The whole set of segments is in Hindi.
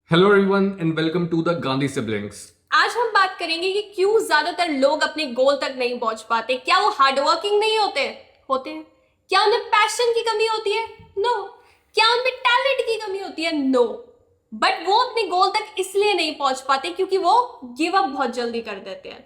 Hello everyone and welcome to the Gandhi siblings. आज हम बात करेंगे कि क्यों ज्यादातर लोग अपने गोल तक नहीं पहुंच पाते। क्या वो हार्ड वर्किंग नहीं होते हैं? क्या उन्हें पैशन की कमी होती है? नो। क्या उनमें टैलेंट की कमी होती है? नो। बट वो अपने गोल तक इसलिए नहीं पहुंच पाते क्योंकि वो गिव अप बहुत जल्दी कर देते हैं।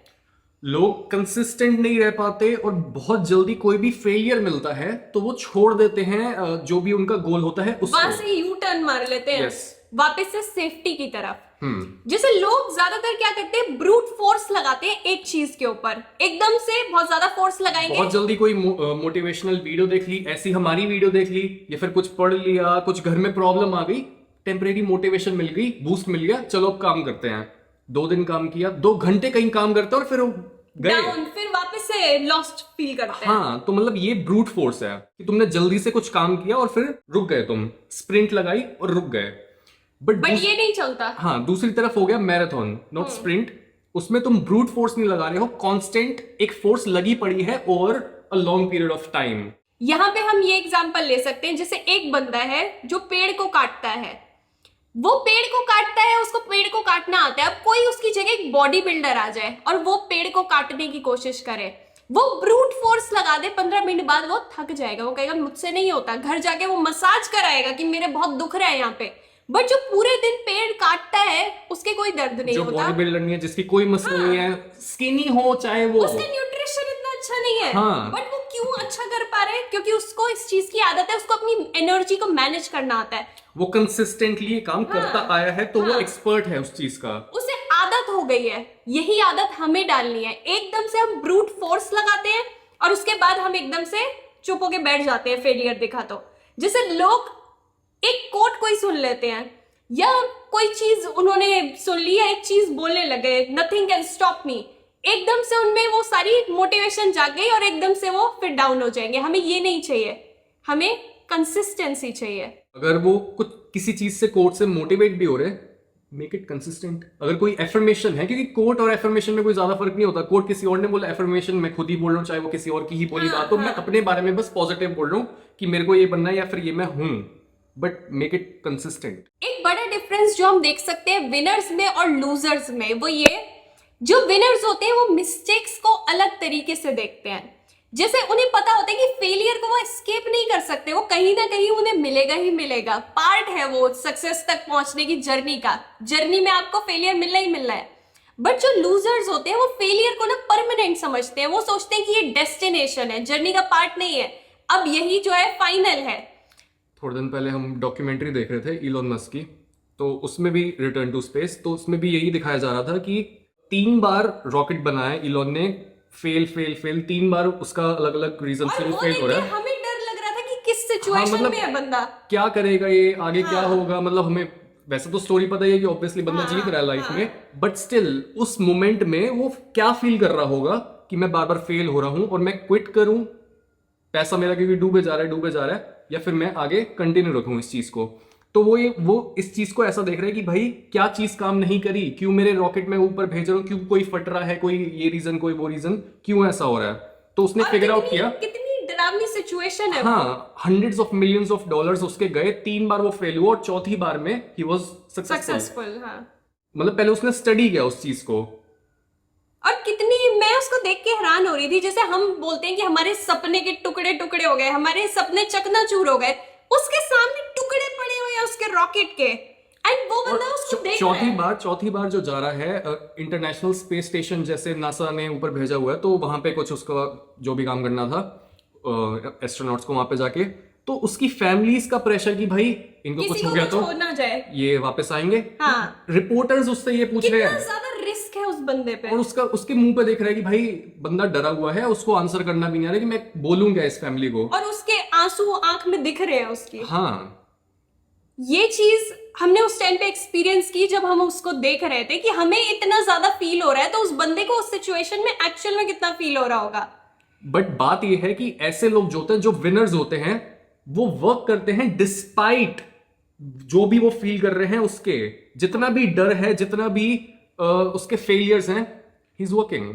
लोग कंसिस्टेंट नहीं रह पाते और बहुत जल्दी कोई भी फेलियर मिलता है तो वो छोड़ देते हैं जो भी उनका गोल होता है वहां उसको। से यू टर्न मार लेते हैं। Yes. वापस से सेफ्टी की तरफ। जैसे लोग ज्यादातर क्या करते हैं, ब्रूट फोर्स लगाते हैं एक चीज के ऊपर, एकदम से बहुत ज्यादा फोर्स लगाएंगे। बहुत जल्दी कोई मोटिवेशनल वीडियो देख ली, ऐसी हमारी वीडियो देख ली या फिर कुछ पढ़ लिया, कुछ घर में प्रॉब्लम आ गई, टेम्परेरी मोटिवेशन मिल गई, बूस्ट मिल गया, चलो अब काम करते हैं। 2 दिन काम किया, 2 घंटे कहीं काम करते हैं और फिर वो गए डाउन, फिर वापस से लॉस्ट फील करते हैं। हाँ, तो मतलब ये ब्रूट फोर्स है कि तुमने जल्दी से कुछ काम किया और फिर रुक गए, तुम स्प्रिंट लगाई और रुक गए। बट ये नहीं चलता। हाँ, दूसरी तरफ हो गया मैराथन, नॉट स्प्रिंट। उसमें तुम ब्रूट फोर्स नहीं लगा रहे हो, कांस्टेंट एक फोर्स लगी पड़ी है over a long period of time. यहाँ पे हम ये एग्जांपल ले सकते हैं, जैसे एक बंदा है जो पेड़ को काटता है। वो पेड़ को काटता है, उसको पेड़ को काटना आता है। अब कोई उसकी जगह एक बॉडी बिल्डर आ जाए और वो पेड़ को काटने की कोशिश करे, वो ब्रूट फोर्स लगा दे, 15 मिनट बाद वो थक जाएगा। वो कहेगा मुझसे नहीं होता, घर जाके वो मसाज कराएगा कि मेरे बहुत दुख रहा है यहाँ पे। बट जो पूरे दिन पेड़ काटता है उसके कोई दर्द नहीं जो होता। बॉडी बिल्डर नहीं है, जिसकी कोई मसल नहीं है, स्किनी हो चाहे वो, उसका न्यूट्रिशन इतना अच्छा नहीं है। हाँ। बट वो क्यों अच्छा कर पा रहे हैं? क्योंकि उसको इस चीज की आदत है, उसको अपनी एनर्जी को मैनेज करना आता है। वो कंसिस्टेंटली ये काम करता आया है, तो वो एक्सपर्ट है उस चीज का। उसे आदत हो गई है। यही आदत हमें डालनी है। एकदम से हम ब्रूट फोर्स लगाते हैं और उसके बाद हम एकदम से चुप होके बैठ जाते हैं फेलियर दिखा तो। जैसे लोग एक कोट कोई सुन लेते हैं या कोई चीज उन्होंने सुन लिया, एक चीज बोलने लगे, नथिंग कैन स्टॉप मी, एकदम से उनमें वो सारी मोटिवेशन जाग गई और एकदम से वो फिर डाउन हो जाएंगे। हमें ये नहीं चाहिए, हमें कंसिस्टेंसी चाहिए। अगर वो कुछ किसी चीज से, कोट से मोटिवेट भी हो रहे, मेक इट कंसिस्टेंट। अगर कोई एफर्मेशन है, क्योंकि कोट और एफर्मेशन में कोई ज्यादा फर्क नहीं होता। कोट किसी और ने बोला, एफर्मेशन मैं खुद ही बोल रहा हूँ, चाहे वो किसी और की ही बोली बात हो। मैं अपने बारे में बस पॉजिटिव बोल रहा हूँ कि मेरे को ये बनना है या फिर ये मैं हूं, बट मेक इट कंसिस्टेंट। एक बड़ा डिफरेंस जो हम देख सकते हैं विनर्स में और लूजर्स में, वो ये, जो विनर्स होते हैं वो मिस्टेक्स को अलग तरीके से देखते हैं। जैसे उन्हें पता होता है कि फेलियर को वो एस्केप नहीं कर सकते, वो कहीं ना कहीं उन्हें मिलेगा ही मिलेगा, पार्ट है वो सक्सेस तक पहुंचने की जर्नी का। जर्नी में आपको फेलियर मिलना ही मिलना है। बट जो लूजर्स होते हैं वो फेलियर को ना परमानेंट समझते हैं। वो सोचते हैं कि ये डेस्टिनेशन है, जर्नी का पार्ट नहीं है, अब यही जो है फाइनल है। थोड़े दिन पहले हम डॉक्यूमेंट्री देख रहे थे इलॉन मस्क की, तो उसमें भी रिटर्न टू स्पेस, तो उसमें भी यही दिखाया जा रहा था कि 3 बार रॉकेट बनाया इलॉन ने, फेल फेल फेल 3 बार, उसका अलग अलग रीजन से वो फेल हो रहा है। हमें डर लग रहा था कि किस सिचुएशन मतलब में है बंदा, क्या करेगा ये आगे, क्या होगा। मतलब हमें वैसे तो स्टोरी पता ही है कि ऑब्वियसली बंदा जीत रहा है लाइफ में, बट स्टिल उस मोमेंट में वो क्या फील कर रहा होगा कि मैं बार बार फेल हो रहा हूं और मैं क्विट करूं, पैसा मेरा क्योंकि डूबे जा रहा है, या फिर मैं आगे कंटिन्यू रखूं इस चीज को। तो वो इस चीज को ऐसा देख रहे हैं कि भाई क्या चीज काम नहीं करी, क्यों मेरे रॉकेट में ऊपर भेज रहा हूं, क्यों कोई फट रहा है, कोई ये रीजन कोई वो रीजन, क्यों ऐसा हो रहा है। तो उसने फिगर आउट किया, कितनी डरावनी सिचुएशन है। हाँ, hundreds of millions of dollars उसके गए, 3 बार वो फेल हुआ और चौथी बार में ही वाज सक्सेसफुल। हाँ। मतलब पहले उसने स्टडी किया उस चीज को। और कितनी, मैं उसको देख के हैरान हो रही थी। जैसे हम बोलते हैं कि हमारे सपने के टुकड़े टुकड़े हो गए, हमारे सपने चकनाचूर हो गए, उसके सामने टुकड़े पड़े हुए हैं उसके रॉकेट के, एंड वो बंदा उसको देख रहा है। चौथी बार जो जा रहा है इंटरनेशनल स्पेस स्टेशन, जैसे नासा ने ऊपर भेजा हुआ है, तो वहां पे कुछ उसका जो भी काम करना था एस्ट्रोनॉट्स को वहां पे जाके, तो उसकी फैमिलीज का प्रेशर कि भाई इनको कुछ हो गया तो ना जाए, ये वापस आएंगे। हाँ। रिपोर्टर्स उससे ये पूछ रहे हैं, ज्यादा रिस्क है उस बंदे पे, और उसके मुंह पे देख रहा है कि भाई बंदा डरा हुआ है, उसको आंसर करना भी नहीं आ रहा कि मैं बोलूंगा इस फैमिली को, और उसके आंसू आंख में दिख रहे हैं उसकी। हाँ। ये चीज हमने उस टाइम पे एक्सपीरियंस की जब हम उसको देख रहे थे कि हमें इतना ज्यादा फील हो रहा है, तो उस बंदे को उस सिचुएशन में एक्चुअल में कितना फील हो रहा होगा। बट बात यह है कि ऐसे लोग जो होते हैं, जो विनर्स होते हैं, वो वर्क करते हैं डिस्पाइट जो भी वो फील कर रहे हैं उसके, जितना भी डर है, जितना भी उसके फेलियर्स हैं, ही इज वर्किंग।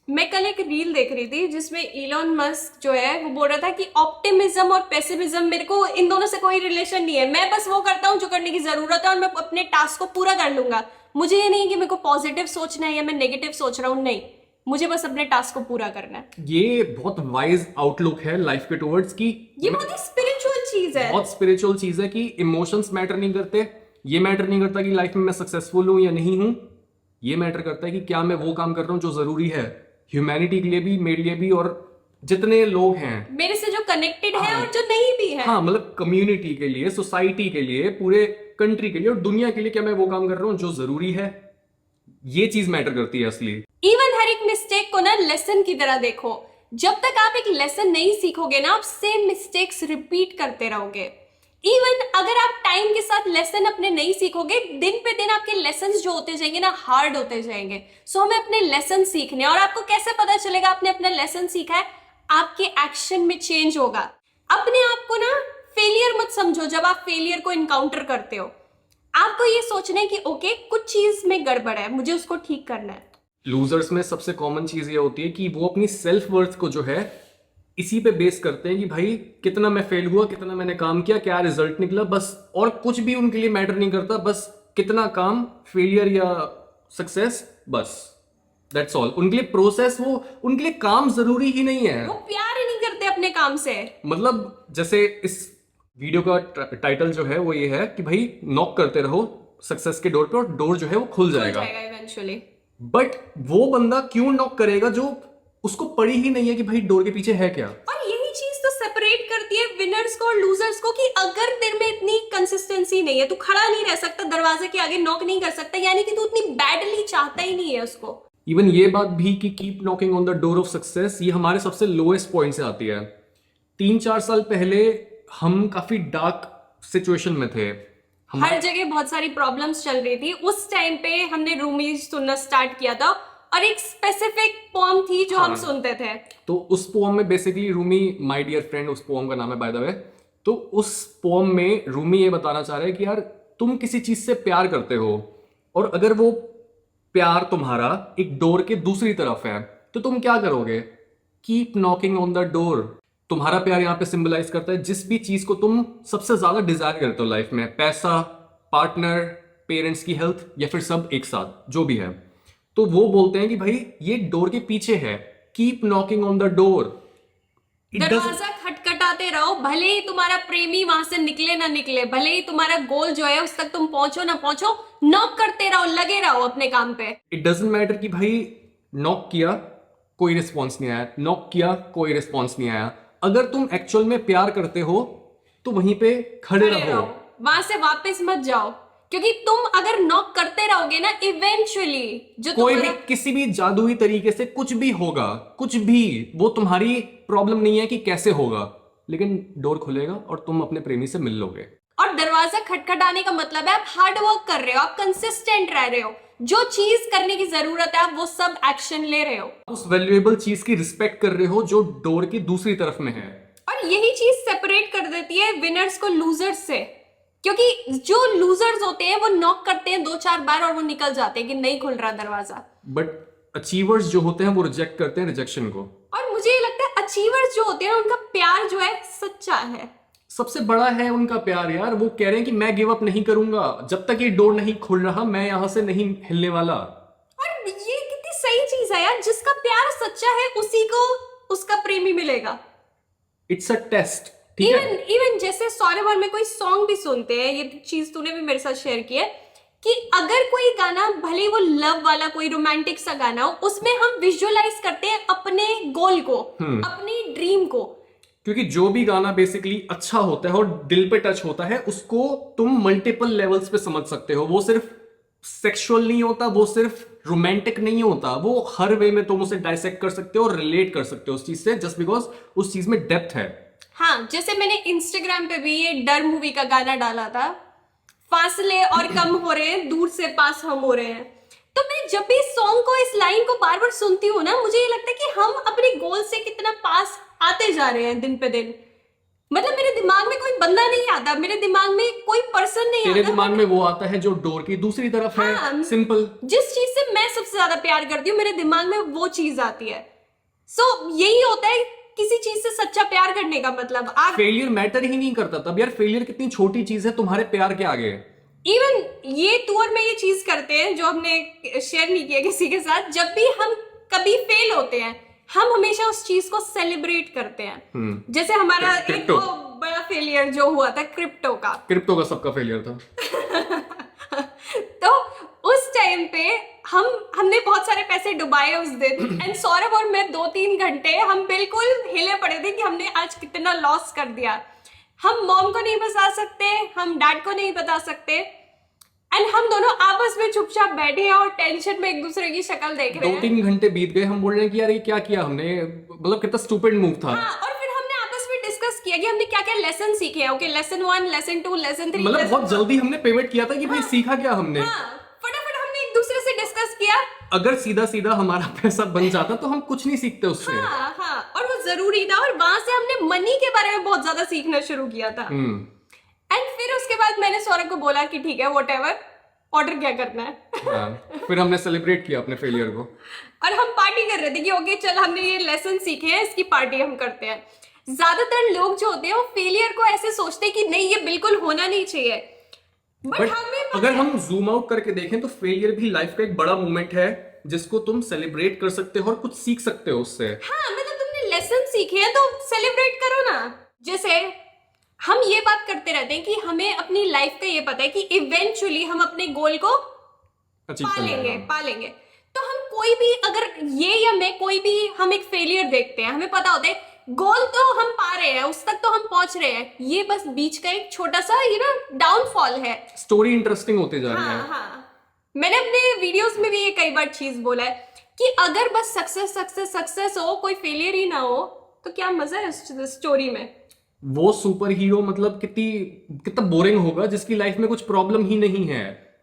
मैं कल एक रील देख रही थी जिसमें इलॉन मस्क जो है वो बोल रहा था कि ऑप्टिमिज्म और पेसिमिज्म, मेरे को इन दोनों से कोई रिलेशन नहीं है, मैं बस वो करता हूँ जो करने की जरूरत है और मैं अपने टास्क को पूरा कर लूंगा। मुझे ये नहीं कि मेरे को पॉजिटिव सोचना है या मैं नेगेटिव सोच रहा हूँ, नहीं, मुझे बस अपने टास्क को पूरा करना है। ये बहुत वाइज आउटलुक है लाइफ के टुवर्ड्स की। ये बहुत ही स्पिरिचुअल चीज है। बहुत स्पिरिचुअल चीज है कि इमोशंस मैटर नहीं करते। ये मैटर नहीं करता कि लाइफ में मैं सक्सेसफुल हूं या नहीं हूं। ये मैटर करता है कि क्या मैं वो काम कर रहा हूं जो जरूरी है ह्यूमैनिटी के लिए भी, मेरे लिए भी, और जितने लोग हैं मेरे से जो कनेक्टेड है और जो नहीं भी है। हाँ, मतलब कम्युनिटी के लिए, सोसाइटी के लिए, पूरे कंट्री के लिए और दुनिया के लिए क्या मैं वो काम कर रहा हूं जो जरूरी है। ये चीज मैटर करती है असली। इवन हर एक मिस्टेक को ना लेसन की तरह देखो। जब तक आप एक लेसन नहीं सीखोगे ना, आप सेम मिस्टेक्स रिपीट करते रहोगे। इवन अगर आप टाइम के साथ लेसन अपने नहीं सीखोगे, दिन पे दिन आपके लेसन्स जो होते जाएंगे ना, हार्ड होते जाएंगे। सो हमें अपने लेसन सीखने, और आपको कैसे पता चलेगा आपने अपना लेसन सीखा है? आपके एक्शन में चेंज होगा। अपने आप को ना फेलियर मत समझो। जब आप फेलियर को इनकाउंटर करते हो, आपको ये सोचना है कि ओके, कुछ चीज में गड़बड़ है, मुझे उसको ठीक करना है। लूजर्स में सबसे कॉमन चीज ये होती है कि वो अपनी सेल्फ वर्थ को जो है इसी पे बेस करते हैं कि भाई कितना मैं फेल हुआ, कितना मैंने काम किया, क्या रिजल्ट निकला, बस। और कुछ भी उनके लिए मैटर नहीं करता, बस कितना काम, फेलियर या सक्सेस, बस दैट्स ऑल। उनके लिए प्रोसेस, वो उनके लिए काम जरूरी ही नहीं है। वो प्यार ही नहीं करते अपने काम से। मतलब जैसे इस वीडियो का टाइटल जो है वो ये है कि भाई नॉक करते रहो सक्सेस के डोर पे और डोर जो है वो खुल जाएगा इवेंचुअली। बट वो बंदा क्यों नॉक करेगा जो उसको पड़ी ही नहीं है कि भाई डोर के पीछे है क्या। और यही चीज तो सेपरेट करती है विनर्स को और लूजर्स को, कि अगर तेरे में इतनी कंसिस्टेंसी नहीं है, तू खड़ा नहीं रह सकता, दरवाजे के आगे नॉक नहीं कर सकता, यानी कि तू इतनी बैडली चाहता ही नहीं है उसको। इवन ये बात भी कि keep knocking on the door of success, ये हमारे सबसे लोएस्ट पॉइंट से आती है। 3-4 साल पहले हम काफी डार्क सिचुएशन में थे। हर जगह बहुत सारी प्रॉब्लम्स चल रही थी। उस टाइम पे हमने रूमी सुनना स्टार्ट किया था और एक स्पेसिफिक पोम थी जो हम सुनते थे। तो उस पोम में basically Rumi, my dear friend, उस पोम का नाम है बाय द वे। तो उस पोम में रूमी ये बताना चाह रहा है कि यार तुम किसी चीज से प्यार करते हो और अगर वो प्यार तुम्हारा एक डोर के दूसरी तरफ है तो तुम क्या करोगे? Keep knocking on the door. तुम्हारा प्यार यहाँ पे सिंबलाइज करता है जिस भी चीज को तुम सबसे ज्यादा डिजायर करते हो लाइफ में, पैसा, पार्टनर, पेरेंट्स की हेल्थ, या फिर सब एक साथ जो भी है। तो वो बोलते हैं कि भाई ये डोर के पीछे है, keep knocking on the door. दरवाजा खटखटाते रहो, भले ही तुम्हारा प्रेमी वहां से निकले ना निकले, भले ही तुम्हारा गोल जो है उस तक तुम पहुंचो ना पहुंचो, नॉक करते रहो, लगे रहो अपने काम पे। इट डजेंट मैटर कि भाई नॉक किया कोई रिस्पॉन्स नहीं आया, नॉक किया कोई रिस्पॉन्स नहीं आया। अगर तुम एक्चुअल में प्यार करते हो तो वहीं पे खड़े रहो, वहां से वापस मत जाओ, क्योंकि तुम अगर नॉक करते रहोगे ना, इवेंचुअली जो कोई भी किसी भी जादुई तरीके से कुछ भी होगा, कुछ भी, वो तुम्हारी प्रॉब्लम नहीं है कि कैसे होगा, लेकिन डोर खुलेगा और तुम अपने प्रेमी से मिल लोगे। और दरवाजा खटखटाने का मतलब है आप हार्ड वर्क कर रहे हो, आप कंसिस्टेंट रह रहे हो, जो चीज करने की जरूरत है आप वो सब एक्शन ले रहे हो, उस वैल्यूएबल चीज की रिस्पेक्ट कर रहे हो जो डोर की दूसरी तरफ में है। और यही चीज सेपरेट कर देती है विनर्स को लूजर्स से, क्योंकि जो लूजर्स होते हैं वो नॉक करते हैं 2-4 बार और वो निकल जाते हैं कि नहीं खुल रहा दरवाजा। बट अचीवर्स जो होते हैं वो रिजेक्ट करते हैं रिजेक्शन को। और मुझे ये लगता है अचीवर्स जो होते हैं उनका प्यार जो है सच्चा है, सबसे बड़ा है उनका प्यार यार। वो कह रहे हैं कि मैं गिव अप नहीं करूंगा, जब तक ये डोर नहीं खुल रहा मैं यहां से नहीं हिलने वाला। और ये कितनी सही चीज है यार, जिसका प्यार सच्चा है उसी को उसका प्रेमी मिलेगा। इट्स अ टेस्ट, ठीक है। इवन जैसे सौरभ में कोई सॉन्ग भी सुनते हैं, ये चीज तूने भी मेरे साथ शेयर की है कि अगर कोई गाना, भले वो लव वाला कोई रोमांटिक सा गाना हो, उसमें हम विजुअलाइज करते हैं अपने गोल को, अपनी ड्रीम को, क्योंकि जो भी गाना बेसिकली अच्छा होता है और दिल पे टच होता है उसको तुम मल्टीपल लेवल्स पे समझ सकते हो। वो सिर्फ सेक्सुअल नहीं होता, वो सिर्फ रोमांटिक नहीं होता, वो हर वे में तुम उसे डाइसेक्ट कर सकते हो और रिलेट कर सकते हो उस चीज से, जस्ट बिकॉज उस चीज में डेप्थ है। हाँ, जैसे मैंने इंस्टाग्राम पे भी ये डर मूवी का गाना डाला था, फासले और कम हो रहे हैं, दूर से पास हम हो रहे हैं। तो मैं जब भी इस सॉन्ग को, इस लाइन को बार बार सुनती हूँ ना, मुझे ये लगता है कि हम अपने गोल से कितना पास आते जा रहे हैं दिन पे दिन। मतलब मेरे दिमाग में कोई बंदा नहीं आता, मेरे दिमाग में कोई पर्सन नहीं तेरे आता। दिमाग में वो आता है जो डोर की दूसरी तरफ है। हाँ, सिंपल। जिस चीज से मैं सबसे ज्यादा प्यार करती हूँ मेरे दिमाग में वो चीज आती है। सो यही होता है किसी चीज से सच्चा प्यार करने का मतलब। आप फेलियर मैटर ही नहीं करता तब यार, फेलियर कितनी छोटी चीज है तुम्हारे प्यार के आगे। इवन ये तू और मैं ये चीज करते हैं जो हमने शेयर नहीं किया किसी के साथ, जब भी हम कभी फेल होते हैं हम हमेशा उस चीज को सेलिब्रेट करते हैं। जैसे हमारा एक क्रिप्टो। वो बड़ा फेलियर जो हुआ था क्रिप्टो का, क्रिप्टो का सबका फेलियर था। तो उस टाइम पे हमने बहुत सारे पैसे डुबाए उस दिन, एंड सौरभ और मैं 2-3 घंटे हम बिल्कुल हिले पड़े थे कि हमने आज कितना लॉस कर दिया। हम मॉम को नहीं बता सकते, हम डैड को नहीं बता सकते, एंड हम दोनों आपस में चुपचाप बैठे हैं और टेंशन में एक दूसरे की शक्ल देख रहे हैं। 2-3 घंटे बीत गए, हम बोल रहे हैं कि यार ये क्या किया हमने, मतलब कितना स्टूपिड मूव था। हाँ, और फिर हमने आपस में डिस्कस किया कि हमने क्या क्या लेसन सीखे हैं। ओके, लेसन 1, लेसन 2, लेसन 3, मतलब बहुत जल्दी हमने पेमेंट किया था कि भाई सीखा क्या हमने। हाँ, फटाफट हमने एक दूसरे से डिस्कस किया। अगर सीधा सीधा हमारा पैसा बन जाता तो हम कुछ नहीं सीखते उससे। हाँ हाँ, और वो जरूरी था, और वहां से हमने मनी के बारे में बहुत ज्यादा सीखना शुरू किया था। एंड फिर उसके बाद मैंने सौरभ को बोला कि ठीक है व्हाटएवर, ऑर्डर क्या करना है। फिर हमने सेलिब्रेट किया अपने फेलियर को, और हम पार्टी कर रहे थे कि ओके चल हमने ये लेसन सीखे हैं, इसकी पार्टी हम करते हैं। ज्यादातर लोग जो होते हैं वो फेलियर को ऐसे सोचते हैं कि नहीं ये बिल्कुल होना नहीं चाहिए, बट हमें अगर हम जूम आउट करके देखें तो फेलियर भी लाइफ का एक बड़ा मोमेंट है जिसको तुम सेलिब्रेट कर सकते हो और कुछ सीख सकते हो उससे। हाँ, मतलब तुमने लेसन सीखे हैं तो सेलिब्रेट करो ना। जैसे हम ये बात करते रहते हैं कि हमें अपनी लाइफ का ये पता है कि इवेंचुअली हम अपने गोल को अचीव कर लेंगे। पा लेंगे। तो हम कोई भी, अगर ये या मैं कोई भी हम एक फेलियर देखते हैं, हमें पता होता है गोल तो हम पा रहे हैं, उस तक तो हम पहुंच रहे हैं, ये बस बीच का एक छोटा सा डाउनफॉल है। स्टोरी इंटरेस्टिंग होती जा रही है। हाँ हाँ, मैंने अपने वीडियोस में भी ये कई बार चीज बोला है कि अगर बस सक्सेस सक्सेस सक्सेस हो, कोई फेलियर ही ना हो, तो क्या मजा है उस स्टोरी में। वो सुपर हीरो मतलब कितना बोरिंग होगा जिसकी लाइफ में कुछ प्रॉब्लम ही नहीं है।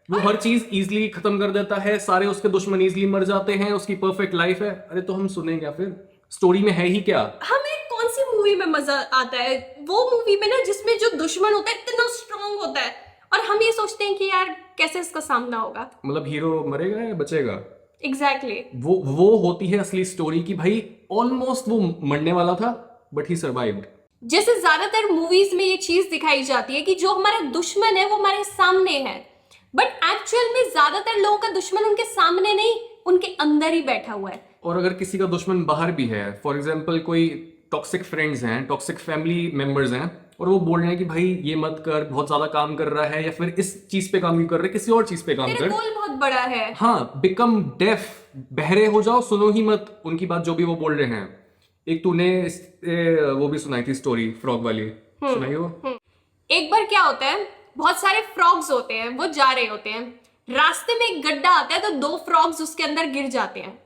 वो हर चीज इजीली खत्म कर देता है, सारे उसके दुश्मन इजीली मर जाते हैं, उसकी परफेक्ट लाइफ है। अरे तो हम सुनेंगे फिर, स्टोरी में है ही क्या। हमें कौन सी मूवी में मजा आता है? वो मूवी में ना जिसमें जो दुश्मन होता है इतना स्ट्रांग होता है, और हम ये सोचते हैं कि यार कैसे इसका सामना होगा। मतलब हीरो मरेगा या बचेगा। एग्जैक्टली वो होती है असली स्टोरी की भाई ऑलमोस्ट वो मरने वाला था बट ही सर्वाइव्ड। जैसे ज्यादातर मूवीज में ये चीज दिखाई जाती है कि जो हमारा दुश्मन है वो हमारे सामने है, बट एक्चुअल में ज्यादातर लोगों का दुश्मन उनके सामने नहीं, उनके अंदर ही बैठा हुआ है। और अगर किसी का दुश्मन बाहर भी है, फॉर एग्जाम्पल कोई टॉक्सिक फ्रेंड्स हैं, टॉक्सिक फैमिली मेंबर्स हैं, और वो बोल रहे हैं कि भाई ये मत कर, बहुत ज्यादा काम कर रहा है, या फिर इस चीज पे काम नहीं कर रहे, किसी और चीज पे काम तेरा कर। गोल बहुत बड़ा है। हाँ, बिकम डेफ, बहरे हो जाओ, सुनो ही मत उनकी बात जो भी वो बोल रहे हैं। एक तूने वो भी सुनाई थी स्टोरी फ्रॉग वाली, सुनाई वो। एक बार क्या होता है, बहुत सारे फ्रॉग्स होते हैं, वो जा रहे होते हैं, रास्ते में एक गड्ढा आता है तो 2 फ्रॉग्स उसके अंदर गिर जाते हैं।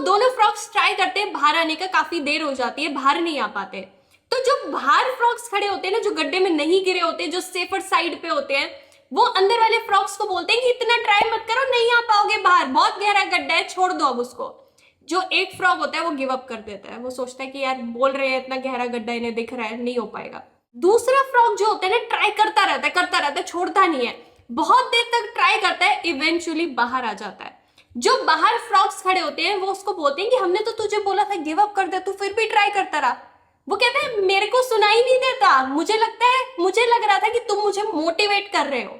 दोनों फ्रॉग्स ट्राई करते हैं बाहर आने का, काफी देर हो जाती है, बाहर नहीं आ पाते। तो जो बाहर फ्रॉग्स खड़े होते हैं ना, जो गड्ढे में नहीं गिरे होते, जो सेफर साइड पे होते हैं, वो अंदर वाले फ्रॉग्स को बोलते हैं कि इतना ट्राई मत करो, नहीं आ पाओगे बाहर, बहुत गहरा गड्ढा है, छोड़ दो अब उसको। जो एक फ्रॉग होता है वो गिव अप कर देता है, वो सोचता है कि यार बोल रहे हैं इतना गहरा गड्ढा इन्हें दिख रहा है, नहीं हो पाएगा। दूसरा फ्रॉग जो होता है ना, ट्राई करता रहता है, छोड़ता नहीं है, बहुत देर तक ट्राई करता है, इवेंचुअली बाहर आ जाता है। जो बाहर फ्रॉग्स खड़े होते हैं वो उसको बोलते हैं कि हमने तो तुझे बोला था गिव अप कर दे, तू फिर भी ट्राई करता रहा। वो कहता है मेरे को सुनाई नहीं देता, मुझे लग रहा था कि तुम मुझे मोटिवेट कर रहे हो।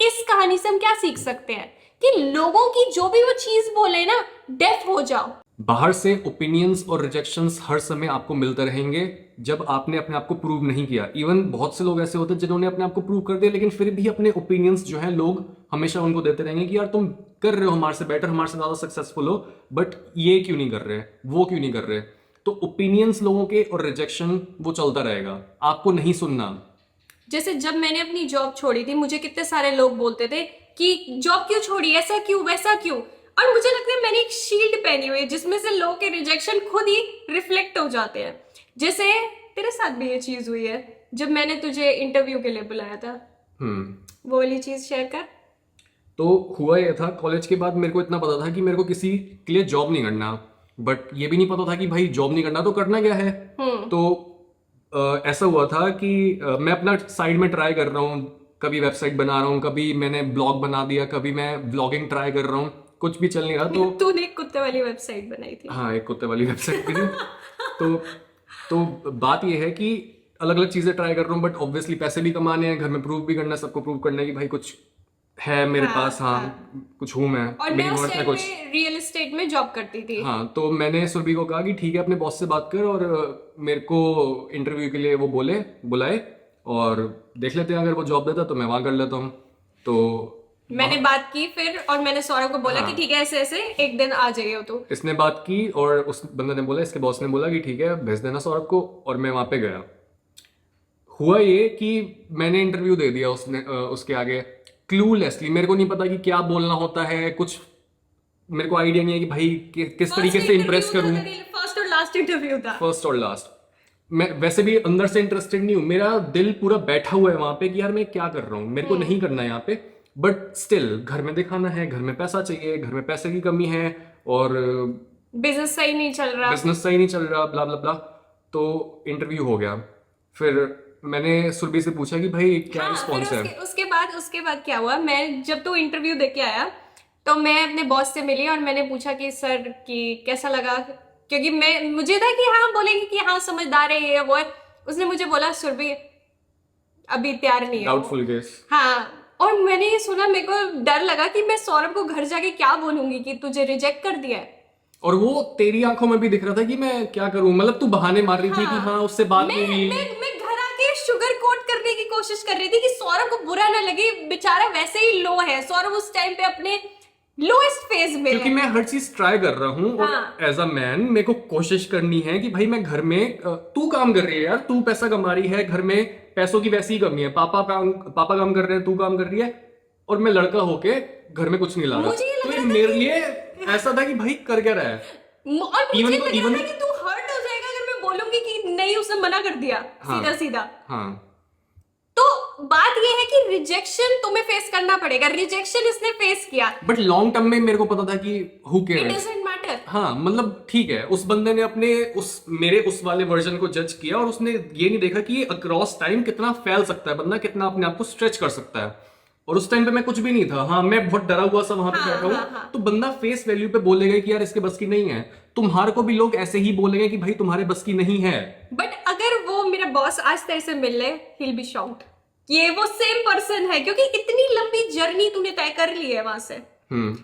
इस कहानी से हम क्या सीख सकते हैं कि लोगों की जो भी वो चीज बोले ना, डेफ हो जाओ। बाहर से ओपिनियंस और रिजेक्शंस हर समय आपको मिलते रहेंगे जब आपने अपने आप को प्रूव नहीं किया। इवन बहुत से लोग ऐसे होते हैं जिन्होंने अपने आप को प्रूव कर दिया, लेकिन फिर भी अपने ओपिनियंस जो है लोग हमेशा उनको देते रहेंगे कि यार तुम कर रहे हो हमारे से बेटर, हमारे से ज्यादा सक्सेसफुल हो, बट ये क्यों नहीं कर रहे, वो क्यों नहीं कर रहे। तो ओपिनियंस लोगों के और रिजेक्शन वो चलता रहेगा, आपको नहीं सुनना। जैसे जब मैंने अपनी जॉब छोड़ी थी, मुझे कितने सारे लोग बोलते थे कि जॉब क्यों छोड़ी, ऐसा क्यों वैसा क्यों, और मुझे लगता है मैंने एक शील्ड पहनी हुई है जिसमें से लोगों के रिजेक्शन खुद ही रिफ्लेक्ट हो जाते हैं। जैसे तेरे साथ भी ये चीज हुई है जब मैंने तुझे इंटरव्यू के लिए बुलाया था, वो वाली चीज शेयर कर। तो हुआ ये था, कॉलेज के बाद मेरे को इतना पता था कि मेरे को किसी के लिए जॉब नहीं करना, बट ये भी नहीं पता था कि भाई जॉब नहीं करना तो करना क्या है। तो ऐसा हुआ था कि मैं अपना साइड में ट्राई कर रहा हूँ, कभी वेबसाइट बना रहा हूँ, कभी मैंने ब्लॉग बना दिया, कभी मैं व्लॉगिंग ट्राई कर रहा हूँ, कुछ भी चल नहीं रहा। तो तूने एक कुत्ते वाली वेबसाइट बनाई थी। हाँ, एक कुत्ते वाली वेबसाइट थी। तो तो बात ये है कि अलग अलग चीजें ट्राई कर रहा हूँ, बट ऑब्वियसली पैसे भी कमाने हैं, घर में प्रूव भी करना है, सबको प्रूव करना है कि भाई कुछ है मेरे पास, हाँ कुछ हूँ मैं, और मेरी मैं उस वर्थ है टाइम कुछ। में रियल एस्टेट में जॉब करती थी। हाँ, तो मैंने सुरभि को कहा कि ठीक है अपने बॉस से बात कर, और मेरे को इंटरव्यू के लिए वो बुलाए, और देख लेते हैं, अगर वो जॉब देता तो मैं वहां कर लेता हूँ। तो मैंने बात की फिर, और मैंने सौरभ को बोला कि ठीक है ऐसे ऐसे एक दिन आ जाइए तो। इसने बात की, और उस बंदे ने बोला, इसके बॉस ने बोला कि ठीक है भेज देना सौरभ को, और मैं वहां पे गया। हुआ ये कि मैंने इंटरव्यू दे दिया उसके आगे क्लूलेसली, मेरे को नहीं पता कि क्या बोलना होता है, कुछ मेरे को आइडिया नहीं है कि भाई किस तरीके से इम्प्रेस करूं। फर्स्ट और लास्ट इंटरव्यू था। फर्स्ट और लास्ट। मैं वैसे भी अंदर से इंटरेस्टेड नहीं हूं, मेरा दिल पूरा बैठा हुआ है वहां पे कि यार मैं क्या कर रहा हूं, मेरे को नहीं करना है यहाँ पे, बट स्टिल घर में दिखाना है, घर में पैसा चाहिए, घर में पैसे की कमी है, और बिजनेस सही नहीं चल रहा। बिजनेस सही नहीं चल रहा, ब्ला ब्ला ब्ला। तो इंटरव्यू हो गया। फिर मैंने सुरभि से पूछा कि भाई क्या हाँ, रिस्पॉन्स फिर है। उसके बाद क्या हुआ, मैं जब तू इंटरव्यू दे के आया तो मैं अपने बॉस से मिली और मैंने पूछा कि सर कि कैसा लगा, क्योंकि मुझे था कि हाँ बोलेंगे कि हाँ समझदार है, ये वो है। उसने मुझे बोला सुरभि अभी तैयार नहीं है वो। Doubtful case. हाँ, और मैंने ये सुना, मेरे को डर लगा कि मैं सौरभ को घर जाके क्या बोलूंगी कि तुझे रिजेक्ट कर दिया है। और वो तेरी आंखों में भी दिख रहा था कि मैं क्या करूं, मतलब तू बहाने मार रही थी कि हाँ उससे बात नहीं हुई। मैं घर आके शुगर कोट करने की कोशिश कर रही थी कि सौरभ को बुरा ना लगे, बेचारा वैसे ही लो है, सौरभ उस टाइम पे अपने लोएस्ट फेज में क्योंकि है। मैं हर चीज ट्राई कर रहा हूँ, और एज अ मैन मेरे को कोशिश करनी है कि भाई मैं घर में, तू काम कर रही है यार, तू पैसा कमा रही है, घर में पैसों की वैसी ही कमी है, पापा काम कर रहे हैं, तू काम कर रही है, और मैं लड़का होके घर में कुछ नहीं ला रहा। मुझे ये लग तो रहा ये था मेरे लिए ऐसा था कि भाई कर क्या रहा है। और मुझे लग रहा था कि तू हर्ट हो जाएगा अगर मैं बोलूंगी कि नहीं, उसने मना कर दिया सीधा सीधा। हाँ, तो बात ये है कि रिजेक्शन तुम्हें फेस करना पड़ेगा, रिजेक्शन इसने फेस किया। बट लॉन्ग टर्म में मेरे को पता था कि who it cares. Doesn't matter. हाँ, मतलब ठीक है, उस बंदे ने अपने मेरे उस वाले वर्जन को जज किया, और उसने ये नहीं देखा कि ये अक्रॉस टाइम कितना फैल सकता है बंदा, कितना अपने आप को स्ट्रेच कर सकता है। और उस टाइम पे मैं कुछ भी नहीं था, हाँ मैं बहुत डरा हुआ सा वहां पे बैठा हूँ। तो बंदा फेस वैल्यू पे बोलेगा कि यार इसके बस की नहीं है, तुम्हारे को भी लोग ऐसे ही बोलेंगे कि भाई तुम्हारे बस की नहीं है। बट अगर वो मेरा बॉस आज तेरे से मिल ले, ही विल बी शॉक्ड ये वो सेम पर्सन है, क्योंकि इतनी लंबी जर्नी तूने तय कर ली है वहां से।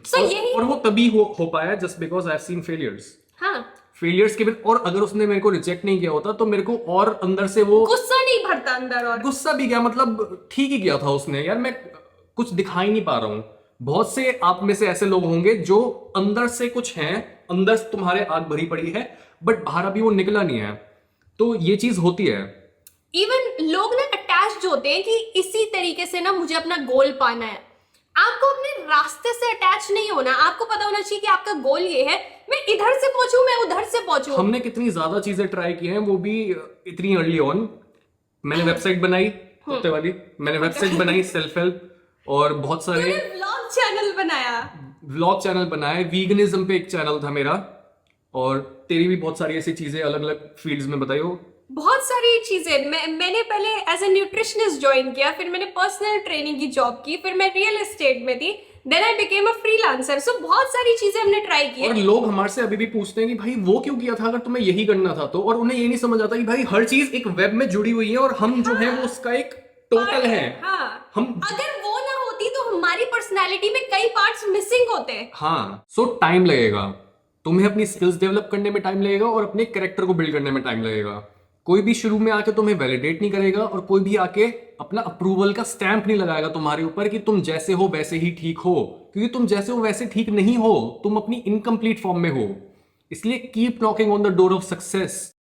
So यही और वो तभी हो पाया just because I have seen failures. हाँ, फेलियर्स के बाद, और अगर उसने मेरे को रिजेक्ट नहीं किया होता तो मेरे को और अंदर से वो गुस्सा नहीं भरता अंदर, और गुस्सा भी क्या, मतलब ठीक ही किया था उसने यार, मैं कुछ दिखा ही नहीं पा रहा हूं। बहुत से आप में से ऐसे लोग होंगे जो अंदर से कुछ हैं, अंदर से तुम्हारे आग भरी पड़ी है, बट बाहर अभी वो निकला नहीं है। तो ये चीज होती है। इवन लोग ना अटैच्ड होते हैं कि इसी तरीके से ना मुझे अपना गोल पाना है। आपको अपने रास्ते से अटैच नहीं होना, आपको पता होना चाहिए कि आपका गोल ये है, मैं इधर से पहुंचूं, मैं उधर से पहुंचूं। हमने कितनी ज्यादा चीजें ट्राई की हैं, वो भी इतनी अर्ली ऑन। मैंने वेबसाइट बनाई कुत्ते वाली, मैंने वेबसाइट बनाई सेल्फ हेल्प, और बहुत सारे व्लॉग चैनल बनाया, व्लॉग चैनल बनाए, वीगनिज्म पे एक चैनल था मेरा, और तेरी भी बहुत सारी ऐसी चीजें अलग अलग फील्ड्स में बताई हो। बहुत सारी चीजें। मैंने पहले एज ए न्यूट्रिशनिस्ट ज्वाइन किया, फिर मैंने पर्सनल ट्रेनिंग की जॉब की, फिर मैं रियल एस्टेट में थी, then I became a freelancer. So बहुत सारी चीजें हमने ट्राई की। और लोग हमारे से अभी भी पूछते हैं कि भाई वो क्यों किया था अगर तुम्हें यही करना था तो, और उन्हें ये नहीं समझ आता कि भाई हर चीज एक वेब में जुड़ी हुई है, और हम जो है वो उसका एक टोटल है। हाँ, हम अगर वो ना होती तो हमारी पर्सनालिटी में कई पार्ट्स मिसिंग होते। हाँ, सो टाइम लगेगा, तुम्हें अपनी स्किल्स डेवलप करने में टाइम लगेगा, और अपने कैरेक्टर को बिल्ड करने में टाइम लगेगा। कोई भी शुरू में आके तुम्हें वैलिडेट नहीं करेगा, और कोई भी आके अपना अप्रूवल का स्टैंप नहीं लगाएगा तुम्हारे ऊपर कि तुम जैसे हो वैसे ही ठीक हो, क्योंकि तुम जैसे हो वैसे ठीक नहीं हो, तुम अपनी इनकम्प्लीट फॉर्म में हो। इसलिए keep knocking on the door of success.